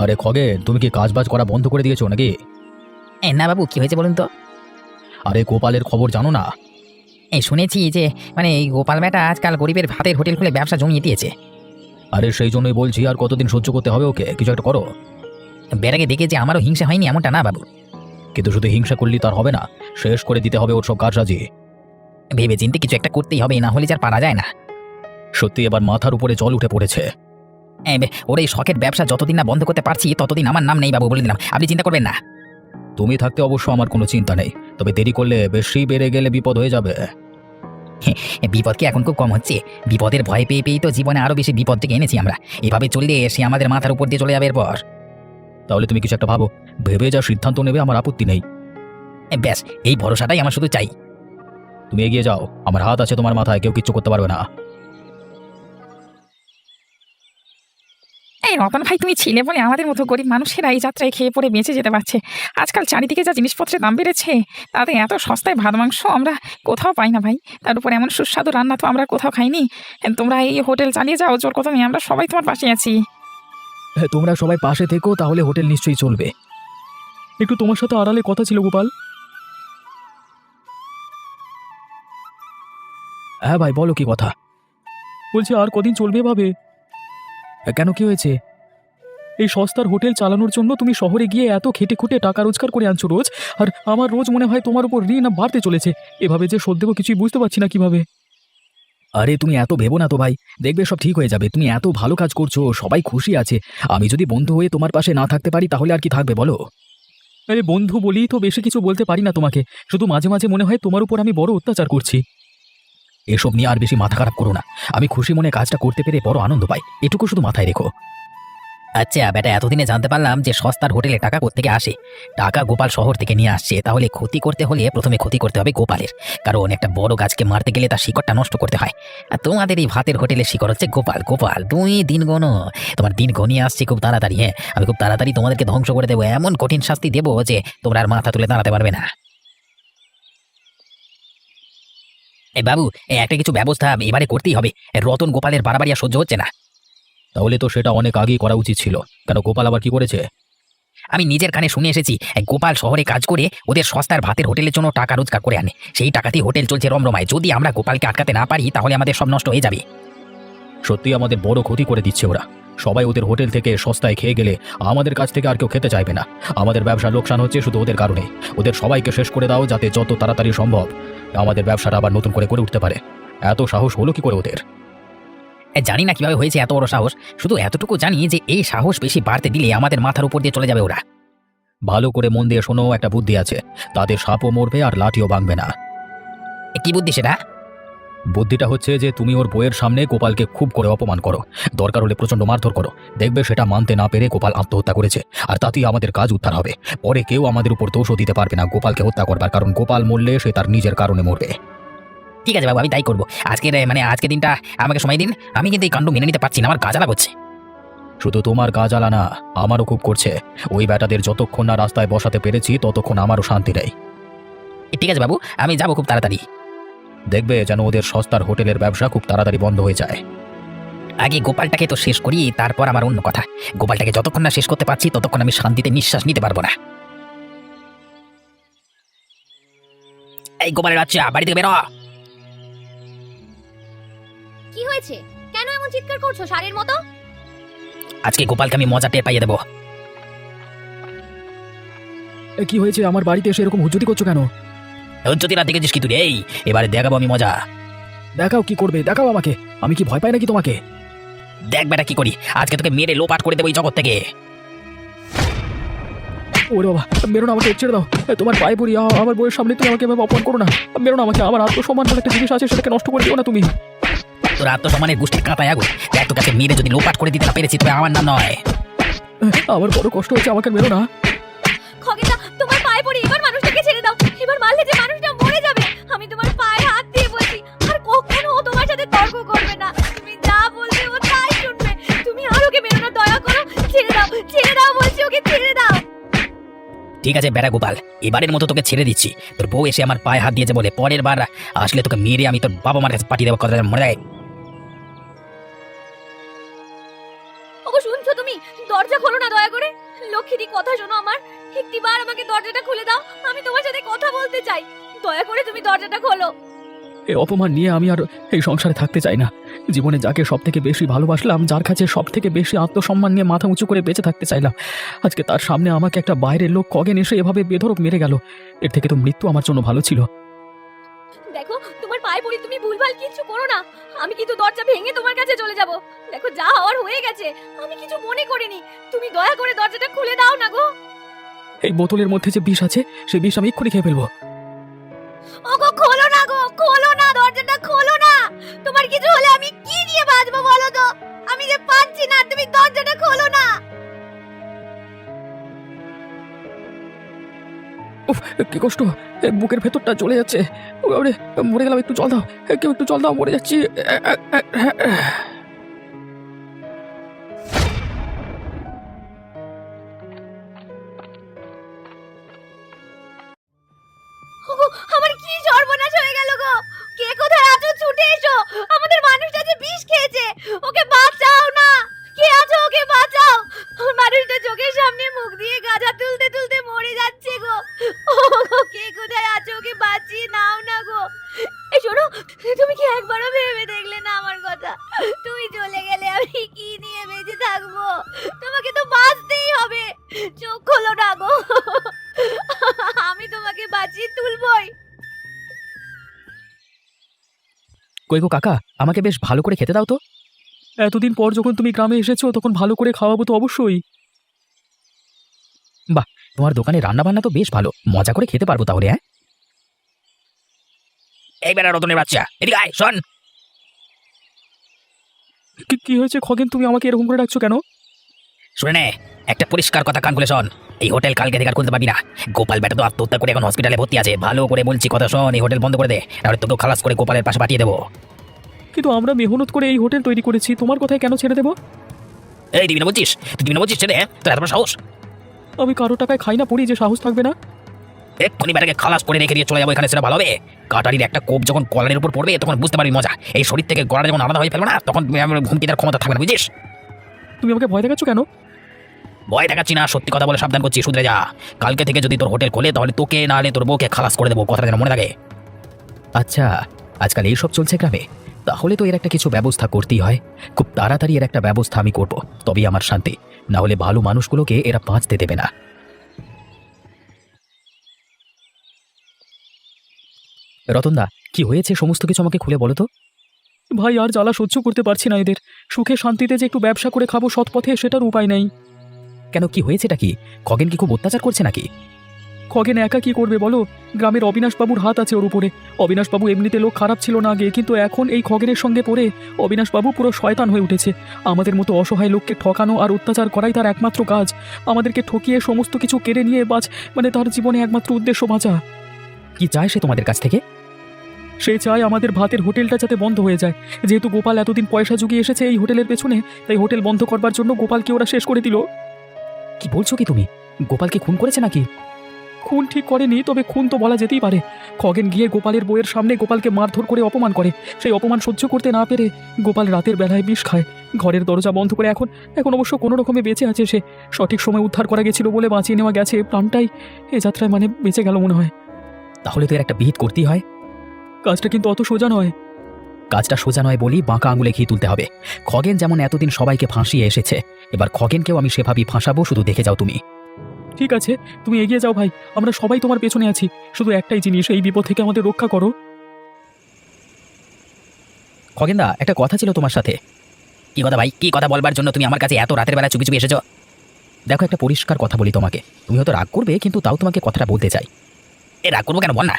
আরে খগেন, তুমি কি কাজবাজ করা বন্ধ করে দিয়েছো নাকি? না বাবু, কি হয়েছে বলুন তো? আরে গোপালের খবর জানো না? শুনেছি যে এই গোপাল বেটা আজকাল গরিবের ভাতের হোটেল খুলে ব্যবসা জমিয়ে দিয়েছে। আরে সেই জন্যই বলছি, আর কতদিন সহ্য করতে হবে ওকে? কিছু একটা করো। বেটাকে দেখে যে আমারও হিংসা হয়নি এমনটা না বাবু। কিন্তু শুধু হিংসা করলে তার হবে না, শেষ করে দিতে হবে ওর সব কারসাজি। ভেবে চিন্তে কিছু একটা করতেই হবে, না হলে যার পারা যায় না। সত্যি এবার মাথার উপরে জল উঠে পড়েছে। ওর এই শখের ব্যবসা যতদিন না বন্ধ করতে পারছি ততদিন আমার নাম নেই বাবু, বলে দিলাম। আপনি চিন্তা করবেন না। তুমি থাকতে অবশ্য আমার কোনো চিন্তা নেই, তবে দেরি করলে বেশি বেড়ে গেলে বিপদ হয়ে যাবে। বিপদ কি এখন খুব কম হচ্ছে? বিপদের ভয় পেয়ে পেয়েই তো জীবনে আরো বেশি বিপদ থেকে এনেছি আমরা। এভাবে চললে সে আমাদের মাথার উপর দিয়ে চলে যাবে এরপর। তাহলে তুমি কিছু একটা ভাবো, ভেবে যা সিদ্ধান্ত নেবে আমার আপত্তি নেই। ব্যাস, এই ভরসাটাই আমার শুধু চাই। তুমি এগিয়ে যাও, আমার হাত আছে তোমার মাথায়, কেউ কিচ্ছু করতে পারবে না। এই রতন ভাই, তুমি ছিলে বলে আমাদের মতো গরিব মানুষেরা এই যাত্রায় খেয়ে পড়ে বেঁচে যেতে পারছে। আজকাল চারিদিকে যা জিনিসপত্রের দাম বেড়েছে, তাতে এত সস্তায় ভাত মাংস আমরা কোথাও পাই না ভাই। তার উপর এমন সুস্বাদু রান্না তো আমরা কোথাও খাইনি। তোমরা এই হোটেল চালিয়ে যাও, জোর কথা নেই, আমরা সবাই তোমার পাশে আছি। তোমরা সবাই পাশে থেকো, তাহলে হোটেল নিশ্চয়ই চলবে। একটু তোমার সাথে আড়ালে কথা ছিল গোপাল। হ্যাঁ ভাই, বলো কি কথা? বলছি আর কদিন চলবে ভাবে? কেন, কি হয়েছে? এই সস্তার হোটেল চালানোর জন্য তুমি শহরে গিয়ে এত খেটে খুঁটে টাকা রোজগার করে আনছো রোজ, আর আমার রোজ মনে হয় তোমার উপর ঋণ বাড়তে চলেছে। এভাবে যে শোধ দেবো কিছুই বুঝতে পারছি না কিভাবে। আরে তুমি এত ভেবো না তো ভাই, দেখবে সব ঠিক হয়ে যাবে। তুমি এত ভালো কাজ করছো, সবাই খুশি আছে। আমি যদি বন্ধু হয়ে তোমার পাশে না থাকতে পারি তাহলে আর কি থাকবে বলো? আরে বন্ধু বলি তো বেশি কিছু বলতে পারি না তোমাকে, শুধু মাঝে মাঝে মনে হয় তোমার উপর আমি বড় অত্যাচার করছি। এসব নিয়ে আর বেশি মাথা খারাপ করো না, আমি খুশি মনে কাজটা করতে পেরে বড় আনন্দ পাই, এটুকু শুধু মাথায় রেখো। আচ্ছা বেটা, এতদিনে জানতে পারলাম যে সস্তার হোটেলে টাকা কোত্থেকে আসে। টাকা গোপাল শহর থেকে নিয়ে আসছে। তাহলে ক্ষতি করতে হলে প্রথমে ক্ষতি করতে হবে গোপালের, কারণ একটা বড় গাছকে মারতে গেলে তার শিকড়টা নষ্ট করতে হয়। আর তোমাদের এই ভাতের হোটেলের শিকড় হচ্ছে গোপাল। গোপাল, তুমি দিন গণো, তোমার দিন ঘনিয়ে আসছে খুব তাড়াতাড়ি। হ্যাঁ, আমি খুব তাড়াতাড়ি তোমাদেরকে ধ্বংস করে দেবো, এমন কঠিন শাস্তি দেবো যে তোমরা আর মাথা তুলে দাঁড়াতে পারবে না। এই বাবু, একটা কিছু ব্যবস্থা এবারে করতেই হবে। রতন গোপালের বাড়াবাড়ি আর সহ্য হচ্ছে না। তাহলে তো সেটা অনেক আগেই করা উচিত ছিল। কেন, গোপাল আবার কি করেছে? আমি নিজের কানে শুনে এসেছি, গোপাল শহরে কাজ করে ওদের সস্তার ভাতের হোটেলের জন্য টাকা রোজগার করে আনে। সেই টাকাতেই হোটেল চলছে রমরমায়। যদি আমরা গোপালকে আটকাতে না পারি তাহলে আমাদের সব নষ্ট হয়ে যাবে। সত্যি আমাদের বড় ক্ষতি করে দিচ্ছে ওরা। সবাই ওদের হোটেল থেকে সস্তায় খেয়ে গেলে আমাদের কাছ থেকে আর কেউ খেতে চাইবে না। আমাদের ব্যবসার লোকসান হচ্ছে শুধু ওদের কারণে। ওদের সবাইকে শেষ করে দাও, যাতে যত তাড়াতাড়ি সম্ভব আমাদের ব্যবসাটা আবার নতুন করে উঠতে পারে। এত সাহস হলো কি করে ওদের? জানি না কিভাবে হয়েছে এত বড় সাহস, শুধু এতটুকু জানি যে এই সাহস বেশি বাড়তে দিলে আমাদের মাথার উপর দিয়ে চলে যাবে ওরা। ভালো করে মন দিয়ে শোনো, একটা বুদ্ধি আছে। তাদের সাপও মরবে আর লাঠিও ভাঙবে না। কি বুদ্ধি সেটা? বুদ্ধিটা হচ্ছে যে তুমি ওর বইয়ের সামনে গোপালকে খুব করে অপমান করো, দরকার হলে প্রচন্ড মারধর করো। দেখবে সেটা মানতে না পেরে গোপাল আত্মহত্যা করেছে, আর তাতেই আমাদের কাজ উদ্ধার হবে। পরে কেউ আমাদের উপর দোষও দিতে পারবে না গোপালকে হত্যা করবার, কারণ গোপাল মরলে সে তার নিজের কারণে মরবে। ঠিক আছে বাবু, আমি তাই করবো। আজকে দিনটা আমাকে সময় দিন। আমি কিন্তু এই কাণ্ড মেনে নিতে পারছি না, আমার গা জ্বালা করছে। শুধু তোমার গা জ্বালা না, আমারও খুব করছে। ওই ব্যাটাদের যতক্ষণ না রাস্তায় বসাতে পেরেছি ততক্ষণ আমারও শান্তি নেই। ঠিক আছে বাবু, আমি যাবো খুব তাড়াতাড়ি। দেখবে যেন ওদের সস্তার হোটেলের ব্যবসা খুব তাড়াতাড়ি বন্ধ হয়ে যায়। আগে গোপালটাকে তো শেষ করি, তারপর আমার অন্য কথা। গোপালটাকে যতক্ষণ না শেষ করতে পারছি ততক্ষণ আমি শান্তিতে নিঃশ্বাস নিতে পারবো না। এই গোপালের বাচ্চা, বাড়ি থেকে বেরো। কি হয়েছে? কেন এমন চিৎকার করছো সারের মতো? আজকে গোপালকে আমি মজা টের পাইয়ে দেবো। কি হয়েছে? আমার বাড়িতে এসে এরকম হুজ্জুতি করছো কেন? যদি রাত দেখেছিস কি তুই? এই এবারে দেখাবো আমি মজা। দেখাও, কি করবে দেখাও আমাকে। আমি কি ভয় পাই নাকি তোমাকে? দেখ বেটা কি করি, আজকে তোকে মেরে লোপাট করে দেবো এই জগৎ থেকে। ওরে বাবা, মেরো না আমাকে, ছেড়ে দাও। তোমার পায়ে পড়ি, আমার বইয়ের সামনে তুমি আমাকে অপমান করো না। মেরো না আমাকে, আমার আত্মসম্মান বলে একটা জিনিস আছে, সেটাকে নষ্ট করে দিও না তুমি। তোর আত্মসম্মানের গোষ্ঠীর কাঁপায় আগুন। দেখ তোর কাছে মেরে যদি লোপাট করে দিতে না পেরেছি তবে আমার নাম নয়। আমার বড় কষ্ট হচ্ছে, আমাকে মেরো না। খগেনদা, তোমার পায়ে পড়ি, এবার মানুষটাকে ছেড়ে দাও। এবার মারলে যে মানুষটা মরে যাবে। আমি তোমার পায়ে হাত দিয়ে বলছি, আর কখনো ও তোমার সাথে তর্ক করবে না। তুমি যা বলবে ও তাই শুনবে। তুমি আর ওকে মেরো না, দয়া করো। ছেড়ে দাও বলছি, ওকে ছেড়ে দাও। ঠিক আছে বেটা গোপাল, এবারের মতো তোকে ছেড়ে দিচ্ছি। তোর বউ এসে আমার পায়ে হাত দিয়েছে বলে পরের বার আসলে তোকে মেরে আমি তোর বাবা মার কাছে পাঠিয়ে দেবো, কথা মনে রাখ। ওগো শুনছো তুমি? দরজা খোলো না দয়া করে। একটি কথা শোনো আমার, একটিবার আমাকে দরজাটা খুলে দাও, আমি তোমার সাথে কথা বলতে চাই। দয়া করে তুমি দরজাটা খোলো। এই অপমান নিয়ে আমি আর এই সংসারে থাকতে চাই না। জীবনে যাকে সব থেকে বেশি ভালোবাসলাম, যার কাছে সব থেকে বেশি আত্মসম্মান নিয়ে মাথা উঁচু করে বেঁচে থাকতে চাইলাম, আজকে তার সামনে আমাকে একটা বাইরের লোক খগেন এসে এভাবে বেধড়ক মেরে গেল। এর থেকে তো মৃত্যু আমার জন্য ভালো ছিল। দেখো তোমার পায়ে পড়ি, তুমি ভুলভাল কিছু করো না। আমি কিন্তু দরজা ভেঙে তোমার কাছে চলে যাব। দেখো যা হওয়ার হয়ে গেছে, আমি কিছু মনে করিনি। তুমি দয়া করে দরজাটা খুলে দাও না গো। এই বোতলের মধ্যে যে বিষ আছে, সেই বিষ আমি এক্ষুনি খেয়ে ফেলবো। ওগো খোলো না গো, খোলো না, দরজাটা খোলো না। তোমার কিছু হলে আমি কি নিয়ে বাঁচবো বলো তো? আমি যে পাচ্ছি না, তুমি দরজাটা খোলো না। উফ, কি কষ্ট! বুকের ভেতরটা চলে যাচ্ছে। ওরে, মরে গেলাম। একটু জল দাও, কেউ একটু জল দাও, মরে যাচ্ছি। ওগো, আমার কি সর্বনাশ হয়ে গেল গো! কে কোথায় আছো, ছুটে এসো। আমাদের মানুষটা যে বিষ খেয়েছে, ওকে বাঁচাও না। কে আছো, ওকে বাঁচাও। আমার মানুষটা চোখের সামনে মুখ দিয়ে গাঁজা তুলতে তুলতে মরে যাচ্ছে গো। ওগো, কে কোথায় আছো, ওকে বাঁচিয়ে নাও না গো। এই শোনো, তুমি কি একবারও ভেবে দেখলে না আমার কথা? তুমি চলে গেলে আমি কি নিয়ে বেঁচে থাকবো? তোমাকে তো বাঁচতেই হবে। চোখ খোলো না গো, আমি তোমাকে বাঁচিয়ে তুলবই। কই গো কাকা, আমাকে বেশ ভালো করে খেতে দাও তো। এতদিন পর যখন তুমি গ্রামে এসেছো, তখন ভালো করে খাওয়াবো তো অবশ্যই। বাহ, তোমার দোকানে রান্না বান্না তো বেশ ভালো, মজা করে খেতে পারবো তাহলে। হ্যাঁ, এই বেটা রতনের বাচ্চা, এদিকে আয়, শোন। কি হয়েছে খগেন, তুমি আমাকে এরকম করে ডাকছো কেন? শুনে নে, একটা পরিষ্কার কথা কান খুলে শোন। এই হোটেল কালকে থেকে আর খুলতে পারবি না। গোপাল বেটা তো আত্মহত্যা করে এখন হসপিটালে ভর্তি আছে। ভালো করে বলছি কথা শোন, এই হোটেল বন্ধ করে দে, তাহলে তোকে খালাস করে গোপালের পাশে পাঠিয়ে দেবো। কিন্তু আমরা মেহনত করে এই হোটেল তৈরি করেছি, তোমার কথায় কেন ছেড়ে দেবো? এই দিবি না বলছিস? তুই দিবি না বলছিস ছেড়ে? তোর এত বড় সাহস! আমি কারো টাকায় খাই না পড়ি যে সাহস থাকবে না? এক্ষুনি বেটাকে খালাস করে রেখে দিয়ে চলে যাবো এখানে, সেটা ভালো হবে। কাটারির একটা কোপ যখন কলারের উপর পড়বে, তখন বুঝতে পারবি মজা। এই শরীর থেকে গলাটা যখন আলাদা হয়ে ফেলবো না, তখন ঘুমকি দেওয়ার ক্ষমতা থাকবে না, বুঝিস? তুমি আমাকে ভয় দেখাচ্ছ কেন? ভয় দেখাচ্ছি না, সত্যি কথা বলে সাবধান করছি, শুধরে যা। কালকে থেকে যদি তোর হোটেল খোলে, তাহলে তোকে না হলে তোর বউকে খালাস করে দেবো, কথাটা যেন মনে থাকে। আচ্ছা, আজকাল এইসব চলছে গ্রামে, তাহলে তো এর একটা কিছু ব্যবস্থা করতেই হয়। খুব তাড়াতাড়ি এর একটা ব্যবস্থা আমি করব, তবেই আমার শান্তি। না হলে ভালো মানুষগুলোকে এরা বাঁচতে দেবে না। রতনদা, কি হয়েছে সমস্ত কিছু আমাকে খুলে বলো তো। ভাই, আর জ্বালা সহ্য করতে পারছি না এদের। সুখে শান্তিতে যে একটু ব্যবসা করে খাবো সৎ পথে, সেটার উপায় নেই। কেন, কি হয়েছেটা কি? খগেন কি খুব অত্যাচার করছে নাকি? খগেন একা কি করবে বলো? গ্রামের অবিনাশবাবুর হাত আছে ওর উপরে। অবিনাশবাবু এমনিতে লোক খারাপ ছিল না আগে, কিন্তু এখন এই খগেনের সঙ্গে পড়ে অবিনাশবাবু পুরো শয়তান হয়ে উঠেছে। আমাদের মতো অসহায় লোককে ঠকানো আর অত্যাচার করাই তার একমাত্র কাজ। আমাদেরকে ঠকিয়ে সমস্ত কিছু কেড়ে নিয়ে তার জীবনে একমাত্র উদ্দেশ্য বাঁচা। কি চায় সে তোমাদের কাছ থেকে? সে চায় আমাদের ভাতের হোটেলটা যাতে বন্ধ হয়ে যায়। যেহেতু গোপাল এতদিন পয়সা জুগিয়ে এসেছে এই হোটেলের পেছনে, তাই হোটেল বন্ধ করবার জন্য গোপালকে ওরা শেষ করে দিল। কি বলছো কি তুমি? গোপালকে খুন করেছে নাকি? খুন ঠিক করেনি, তবে খুন তো বলা যেতেই পারে। খগেন গিয়ে গোপালের বইয়ের সামনে গোপালকে মারধর করে অপমান করে। সেই অপমান সহ্য করতে না পেরে গোপাল রাতের বেলায় বিষ খায়। ঘরের দরজা বন্ধ করে এখন অবশ্য কোনো রকমে বেঁচে আছে সে। সঠিক সময় উদ্ধার করা গেছিল বলে বাঁচিয়ে নেওয়া গেছে। প্রাণটাই এ যাত্রায় বেঁচে গেল মনে হয়। তাহলে তো এর একটা বিহিত করতেই হয়। কাজটা কিন্তু অত সোজা নয়। কাজটা সোজা নয় বলি বাঁকা আঙুলে ঘি তুলতে হবে। খগেন যেমন এতদিন সবাইকে ফাঁসিয়ে এসেছে, এবার খগেনকেও আমি সেভাবেই ফাঁসাবো, শুধু দেখে যাও তুমি। ঠিক আছে, তুমি এগিয়ে যাও ভাই, আমরা সবাই তোমার পেছনে আছি। শুধু একটাই জিনিস, এই বিপদ থেকে আমাদের রক্ষা করো। খগেনদা, একটা কথা ছিল তোমার সাথে। কি কথা ভাই? কি কথা বলবার জন্য তুমি আমার কাছে এত রাতের বেলা চুপি চুপি এসেছো? দেখো, একটা পরিষ্কার কথা বলি তোমাকে। তুমি হয়তো রাগ করবে, কিন্তু তাও তোমাকে কথাটা বলতে চাই। এ রাগ করবো কেন, বল না।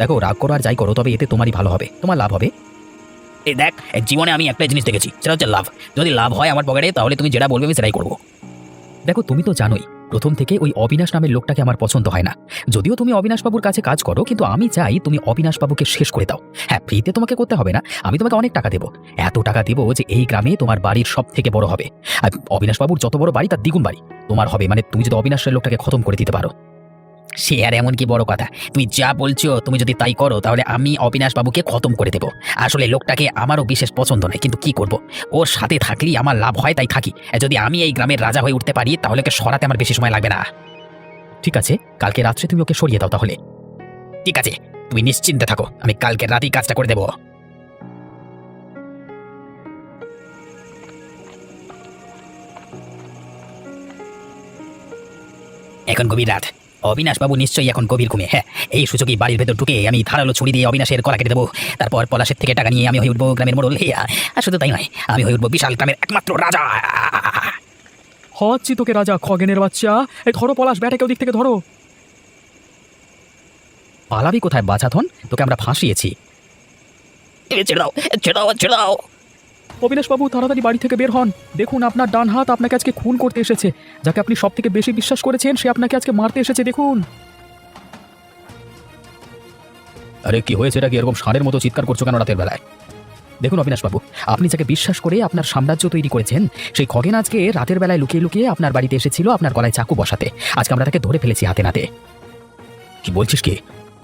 দেখো, রাগ করো আর যাই করো, তবে এতে তোমারই ভালো হবে, তোমার লাভ হবে। এই দেখ, জীবনে আমি একটা জিনিস দেখেছি, সেটা হচ্ছে লাভ। যদি লাভ হয় আমার পকেটে, তাহলে তুমি যেটা বলবে আমি সেটাই করবো। দেখো, তুমি তো জানোই প্রথম থেকে ওই অবিনাশ নামের লোকটাকে আমার পছন্দ হয় না। যদিও তুমি অবিনাশবাবুর কাছে কাজ করো, কিন্তু আমি চাই তুমি অবিনাশবাবুকে শেষ করে দাও। হ্যাঁ, ফ্রিতে তোমাকে করতে হবে না, আমি তোমাকে অনেক টাকা দেবো। এত টাকা দেবো যে এই গ্রামে তোমার বাড়ির সব থেকে বড় হবে। আর অবিনাশবাবুর যত বড় বাড়ি তার দ্বিগুণ বাড়ি তোমার হবে। তুমি যদি অবিনাশের লোকটাকে খতম করে দিতে পারো। সে আর এমন কি বড় কথা, তুমি যা বলছো তুমি যদি তাই করো তাহলে আমি অবিনাশ বাবুকে খতম করে দেব। আসলে লোকটাকে আমারও বিশেষ পছন্দ নয়, কিন্তু কি করব, ওর সাথে থাকলেই আমার লাভ হয় তাই থাকি। যদি আমি এই গ্রামের রাজা হয়ে উঠতে পারি তাহলে ওকে সরাতে আমার বেশি সময় লাগবে না। ঠিক আছে, কালকে রাত্রে তুমি ওকে সরিয়ে দাও তাহলে। ঠিক আছে, তুমি নিশ্চিন্তে থাকো, আমি কালকে রাতেই কাজটা করে দেব। এখন গভীর রাত, অবিনাশ বাবু নিশ্চয়ই এখন গভীর ঘুমে। হ্যাঁ, এই সুযোগেই বাড়ির ভেতর ঢুকে আমি ধারালো ছুরি দিয়ে অবিনাশের গলা কেটে দেবো। তারপর পলাশের থেকে টাকা নিয়ে আমি হয়ে উঠবো গ্রামের মোড়ল। আর শুধু তাই নয়, আমি হয়ে উঠবো বিশাল গ্রামের একমাত্র রাজা। হচ্ছি তোকে রাজা, খগেনের বাচ্চা। এই ধরো পলাশ, ব্যাটাকে ওদিক থেকে ধরো। পালাবি কোথায় বাছাধন? তোকে আমরা ফাঁসিয়েছি। ছেড়ে দাও, ছেড়ে দাও, ছেড়ে দাও। অবিনাশবাবু তাড়াতাড়ি বাড়ি থেকে বের হন। দেখুন আপনার ডান হাত আপনাকে আজকে খুন করতে এসেছে। যাকে আপনি সব থেকে বেশি বিশ্বাস করেছেন সে আপনাকে আজকে মারতে এসেছে, দেখুন। আরে কি হয়েছে, এটা কি এরকম ষাঁড়ের মতো চিৎকার করছো কেন রাতের বেলায়? দেখুন অবিনাশবাবু, আপনি যাকে বিশ্বাস করে আপনার সাম্রাজ্য তৈরি করেছেন সেই খগেন আজকে রাতের বেলায় লুকিয়ে লুকিয়ে আপনার বাড়িতে এসেছিল আপনার গলায় চাকু বসাতে। আজকে আমরা তাকে ধরে ফেলেছি হাতে নাতে। কি বলছিস কি?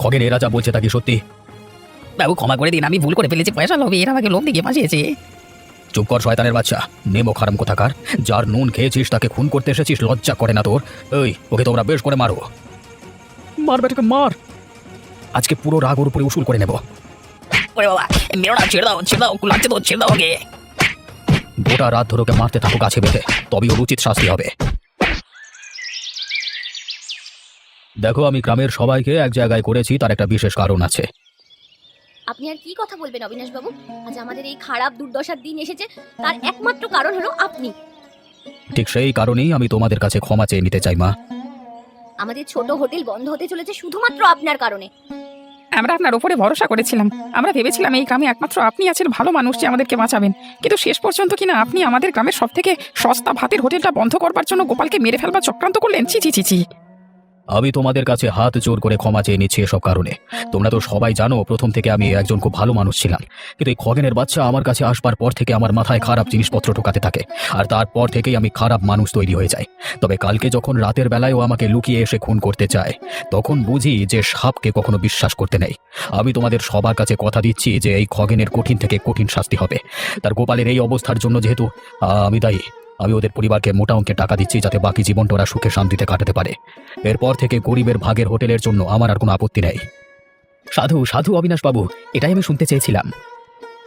খগেন এরা যা বলছে তা কি সত্যি? বাবু ক্ষমা করে দিন, আমি ভুল করে ফেলেছি। পয়সা লোভে এরা আমাকে লোভ দিয়ে ফাঁসিয়েছে। চুপ কর শয়তানের বাচ্চা, নেমো খারাম কোথাকার। যার নুন খেয়েছিস তাকে খুন করতে এসেছিস, লজ্জা করে না তোর? এই ওকে তোমরা বেশ করে মারো। মার বেটাকে মার, আজকে পুরো রাগ ওর উপরে উসুল করে নেব। ওরে বাবা, মেরো না, ছেড়ে দাও, ছেড়ে দাও, লাগছে তো, ছেড়ে দাও ওকে। গোটা রাত ধরে ওকে মারতে থাকো গাছে বেঁধে, তবেই ওর উচিত শাস্তি হবে। দেখো, আমি গ্রামের সবাইকে এক জায়গায় করেছি, তার একটা বিশেষ কারণ আছে। আপনি আর কি কথা বলবেন অবিনাশ বাবু? আজ আমাদের এই খারাপ দুর্দশার দিন এসেছে, তার একমাত্র কারণ হলো আপনি। ঠিক সেই কারণেই আমি তোমাদের কাছে ক্ষমা চেয়ে নিতে চাই মা। আমাদের ছোট হোটেল বন্ধ হতে চলেছে শুধুমাত্র আপনার কারণে। আমরা আপনার উপরে ভরসা করেছিলাম। আমরা ভেবেছিলাম এই গ্রামে একমাত্র আপনি আছেন ভালো মানুষ যে আমাদেরকে বাঁচাবেন, কিন্তু শেষ পর্যন্ত কিনা আপনি আমাদের গ্রামের সব থেকে সস্তা ভাতের হোটেলটা বন্ধ করবার জন্য গোপালকে মেরে ফেলবার চক্রান্ত করলেন। ছি ছি ছি ছি। আমি তোমাদের কাছে হাত জোর করে ক্ষমা চেয়ে নিচ্ছি এসব কারণে। তোমরা তো সবাই জানো প্রথম থেকে আমি একজন খুব ভালো মানুষ ছিলাম, কিন্তু এই খগেনের বাচ্চা আমার কাছে আসবার পর থেকে আমার মাথায় খারাপ জিনিসপত্র ঢোকাতে থাকে, আর তারপর থেকেই আমি খারাপ মানুষ তৈরি হয়ে যাই। তবে কালকে যখন রাতের বেলায় ও আমাকে লুকিয়ে এসে খুন করতে চায়, তখন বুঝি যে সাপকে কখনো বিশ্বাস করতে নেই। আমি তোমাদের সবার কাছে কথা দিচ্ছি যে এই খগেনের কঠিন থেকে কঠিন শাস্তি হবে। তার গোপালের এই অবস্থার জন্য যেহেতু আমি দায়ী, আমি ওদের পরিবারকে মোটা অঙ্কের টাকা দিচ্ছি যাতে বাকি জীবনটা ওরা সুখে শান্তিতে কাটাতে পারে। এরপর থেকে গরিবের ভাগের হোটেলের জন্য আমার আর কোনো আপত্তি নেই। সাধু সাধু অবিনাশবাবু, এটাই আমি শুনতে চেয়েছিলাম।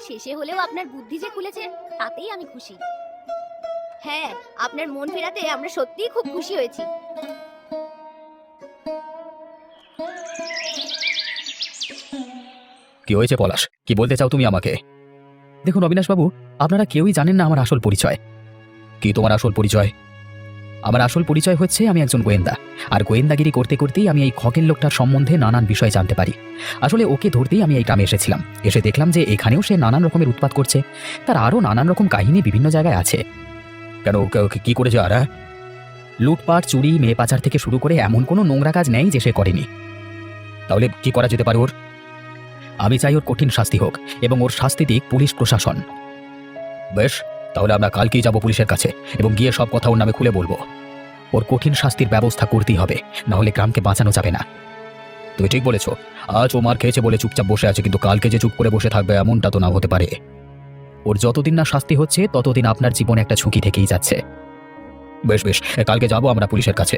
শেষে হলেও আপনার বুদ্ধি যে খুলেছে তাতেই আমি খুশি। হ্যাঁ, আপনার মন ফেরাতে আমরা সত্যিই খুব খুশি হয়েছি। কি হয়েছে পলাশ, কি বলতে চাও তুমি আমাকে? দেখুন অবিনাশবাবু, আপনারা কেউই জানেন না আমার আসল পরিচয়। কি তোমার আসল পরিচয়? আমার আসল পরিচয় হচ্ছে আমি একজন গোয়েন্দা, আর গোয়েন্দাগিরি করতে করতেই আমি এই খগেন লোকটার সম্বন্ধে নানান বিষয় জানতে পারি। আসলে ওকে ধরতেই আমি এই গ্রামে এসেছিলাম। এসে দেখলাম যে এখানেও সে নানান রকমের উৎপাত করছে। তার আরও নানান রকম কাহিনী বিভিন্ন জায়গায় আছে। কেন, ওকে কি করেছে? আর লুটপাট, চুরি, মেয়ে পাচার থেকে শুরু করে এমন কোনো নোংরা কাজ নেই যে সে করেনি। তাহলে কি করা যেতে পারে ওর? আমি চাই ওর কঠিন শাস্তি হোক, এবং ওর শাস্তি দিক পুলিশ প্রশাসন। বেশ, তাহলে আমরা কালকেই যাব পুলিশের কাছে এবং গিয়ে সব কথা ওর নামে খুলে বলবো। ওর কঠিন শাস্তির ব্যবস্থা করতেই হবে, না হলে গ্রামকে বাঁচানো যাবে না। তুমি ঠিক বলেছ, আজ ও মার খেয়েছে বলে চুপচাপ বসে আছে, কিন্তু কালকে যে চুপ করে বসে থাকবে এমনটা তো না হতে পারে। ওর যতদিন না শাস্তি হচ্ছে ততদিন আপনার জীবনে একটা ঝুঁকি থেকেই যাচ্ছে। বেশ বেশ, কালকে যাব আমরা পুলিশের কাছে।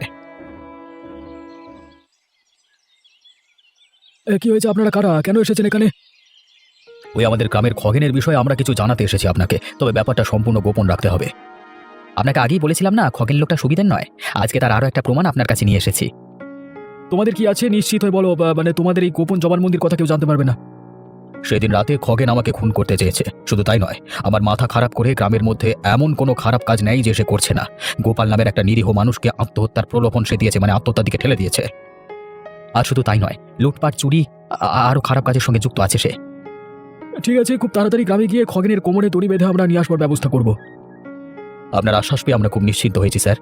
কি হয়েছে? আপনারা কারা? কেন এসেছেন এখানে? ওই আমাদের গ্রামের খগেনের বিষয়ে আমরা কিছু জানাতে এসেছি আপনাকে, তবে ব্যাপারটা সম্পূর্ণ গোপন রাখতে হবে। আপনাকে আগেই বলেছিলাম না খগেন লোকটা সুবিধের নয়। আজকে তার আরও একটা প্রমাণ আপনার কাছে নিয়ে এসেছি। তোমাদের কি আছে নিশ্চিত হয়ে বলো, মানে তোমাদের এই গোপন জবানবন্দির কথা কেউ জানতে পারবে না। সেদিন রাতে খগেন আমাকে খুন করতে চেয়েছে। শুধু তাই নয়, আমার মাথা খারাপ করে গ্রামের মধ্যে এমন কোনো খারাপ কাজ নেই যে সে করছে না। গোপাল নামের একটা নিরীহ মানুষকে আত্মহত্যার প্রলোভন সে দিয়েছে, মানে আত্মহত্যার দিকে ঠেলে দিয়েছে। আর শুধু তাই নয়, লুটপাট, চুরি, আরও খারাপ কাজের সঙ্গে যুক্ত আছে সে। ঠিক আছে, খুব তাড়াতাড়ি গ্রামে গিয়ে খগেনের কোমরে দড়ি বেঁধে আমরা নিয়ে আসবার ব্যবস্থা করব। আপনার আশ্বাস পেয়ে আমরা খুব নিশ্চিন্ত হয়েছি স্যার।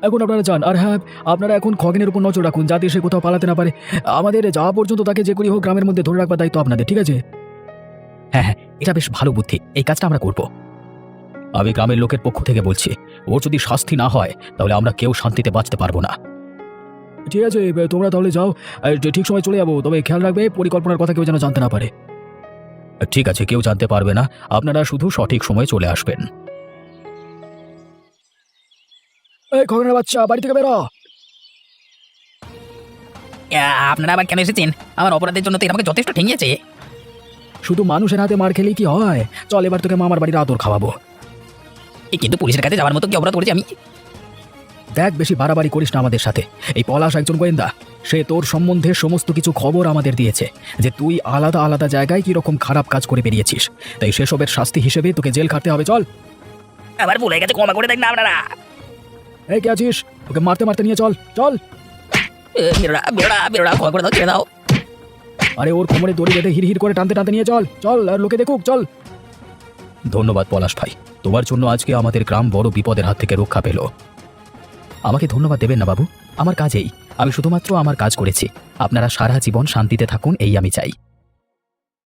এখন আপনারা যান, আর হ্যাঁ, আপনারা এখন খগেনের উপর নজর রাখুন যাতে সে কোথাও পালাতে না পারে। আমাদের যাওয়া পর্যন্ত তাকে যে করি হোক গ্রামের মধ্যে ধরে রাখবার দায়িত্ব আপনাদের, ঠিক আছে? হ্যাঁ হ্যাঁ, এটা বেশ ভালো বুদ্ধি, এই কাজটা আমরা করব। আমি গ্রামের লোকের পক্ষ থেকে বলছি, ওর যদি শাস্তি না হয় তাহলে আমরা কেউ শান্তিতে বাঁচতে পারবো না। ঠিক আছে, তোমরা তাহলে যাও। ঠিক সময় চলে যাবো, তবে খেয়াল রাখবে পরিকল্পনার কথা কেউ যেন জানতে না পারে। ঠিক আছে, কেউ জানতে পারবে না, আপনারা শুধু সঠিক সময়ে চলে আসবেন। এই খগনের বাচ্চা, বাড়ি থেকে বেরো। আপনারা আবার কেন এসেছেন? আমার অপরাধের জন্য তো এরা আমাকে যথেষ্ট ঠেঙিয়েছে। শুধু মানুষের হাতে মার খেলেই কি হয়? চল এবার তোকে মামার বাড়ির আদর খাওয়াবো। কিন্তু পুলিশের কাছে যাওয়ার মতো কি অপরাধ করেছি আমি? দেখ, বেশি বাড়াবাড়ি করিস না আমাদের সাথে। এই পলাশ একজন গোয়েন্দা, সে তোর সম্বন্ধে সমস্ত কিছু খবর আমাদের দিয়েছে, যে তুই আলাদা আলাদা জায়গায় কিরকম খারাপ কাজ করে বেরিয়েছিস। তাই সেসবের শাস্তি হিসেবে তোকে জেল খাটতে হবে। চল। আবার ভুলে গেছে, ক্ষমা করে দেন না আপনারা। এই কে আছিস? ওকে মারতে মারতে নিয়ে চল, চল। বেরোড়া বেরোড়া বেরোড়া, ক্ষমা করে দাও, ছেড়ে দাও। আরে ওর কোমরে দড়ি বেঁধে হির হির করে টানতে টানতে নিয়ে চল, চল, আর লোকে দেখুক, চল। ধন্যবাদ পলাশ ভাই, তোমার জন্য আজকে আমাদের গ্রাম বড় বিপদের হাত থেকে রক্ষা পেল। আমাকে ধন্যবাদ দেবেন না বাবু, আমার কাজেই। আমি শুধুমাত্র আমার কাজ করেছি। আপনারা সারা জীবন শান্তিতে থাকুন, এই আমি চাই।